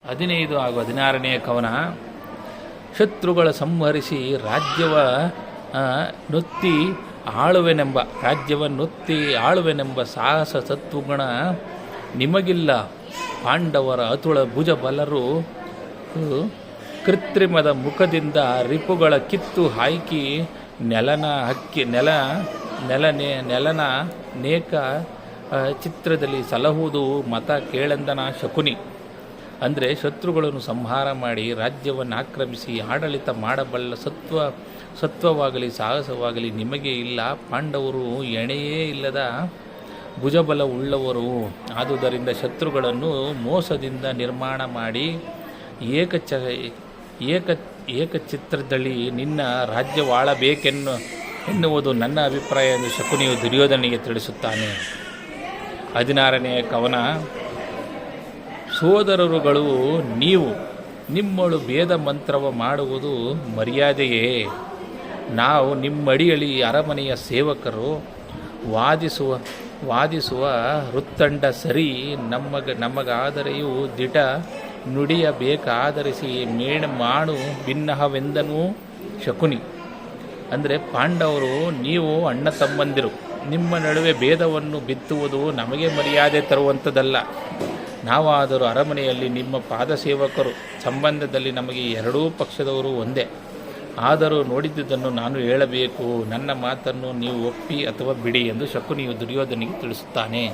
15 ಹಾಗೂ 16ನೇ ಕವನ. ಶತ್ರುಗಳ ಸಂಹರಿಸಿ ರಾಜ್ಯವನ್ನೊತ್ತಿ ಆಳುವೆನೆಂಬ ಸಾಹಸ ಸತ್ವಗುಣ ನಿಮಗಿಲ್ಲ. ಪಾಂಡವರ ಅತುಳ ಭುಜ ಬಲರು ಕೃತ್ರಿಮದ ಮುಖದಿಂದ ರಿಪುಗಳ ಕಿತ್ತು ಹಾಕಿ ನೆಲನ ನೇಕ ಚಿತ್ರದಲ್ಲಿ ಸಲಹುವುದು ಮತ ಕೇಳೆಂದನ ಶಕುನಿ. ಅಂದರೆ ಶತ್ರುಗಳನ್ನು ಸಂಹಾರ ಮಾಡಿ ರಾಜ್ಯವನ್ನು ಆಕ್ರಮಿಸಿ ಆಡಳಿತ ಮಾಡಬಲ್ಲ ಸತ್ವವಾಗಲಿ ಸಾಹಸವಾಗಲಿ ನಿಮಗೆ ಇಲ್ಲ. ಪಾಂಡವರು ಎಣೆಯೇ ಇಲ್ಲದ ಭುಜಬಲ ಉಳ್ಳವರು. ಆದುದರಿಂದ ಶತ್ರುಗಳನ್ನು ಮೋಸದಿಂದ ನಿರ್ಮಾಣ ಮಾಡಿ ಏಕಚಿತ್ರದಲ್ಲಿ ನಿನ್ನ ರಾಜ್ಯವಾಳಬೇಕೆನ್ನುವುದು ನನ್ನ ಅಭಿಪ್ರಾಯ ಎಂದು ಶಕುನಿಯು ದುರ್ಯೋಧನಿಗೆ ತಿಳಿಸುತ್ತಾನೆ. 16ನೇ ಕವನ. ಸೋದರರುಗಳು ನಿಮ್ಮಳು ಭೇದ ಮಂತ್ರವ ಮಾಡುವುದು ಮರ್ಯಾದೆಯೇ? ನಾವು ನಿಮ್ಮಡಿಯಲ್ಲಿ ಅರಮನೆಯ ಸೇವಕರು. ವಾದಿಸುವ ವೃತ್ತಂಡ ಸರಿ ನಮಗಾದರೆಯೂ ದಿಟ ನುಡಿಯಬೇಕಾದರಿಸಿ ಮಾಡು ಭಿನ್ನಹವೆಂದನೂ ಶಕುನಿ. ಅಂದರೆ ಪಾಂಡವರು ನೀವು ಅಣ್ಣ ತಮ್ಮಂದಿರು. ನಿಮ್ಮ ನಡುವೆ ಭೇದವನ್ನು ಬಿತ್ತುವುದು ನಮಗೆ ಮರ್ಯಾದೆ ತರುವಂಥದ್ದಲ್ಲ. ನಾವಾದರೂ ಅರಮನೆಯಲ್ಲಿ ನಿಮ್ಮ ಪಾದಸೇವಕರು. ಸಂಬಂಧದಲ್ಲಿ ನಮಗೆ ಎರಡೂ ಪಕ್ಷದವರು ಒಂದೇ. ಆದರೂ ನೋಡಿದ್ದುದನ್ನು ನಾನು ಹೇಳಬೇಕು. ನನ್ನ ಮಾತನ್ನು ನೀವು ಒಪ್ಪಿ ಅಥವಾ ಬಿಡಿ ಎಂದು ಶಕುನಿಯು ದುರ್ಯೋಧನಿಗೆ ತಿಳಿಸುತ್ತಾನೆ.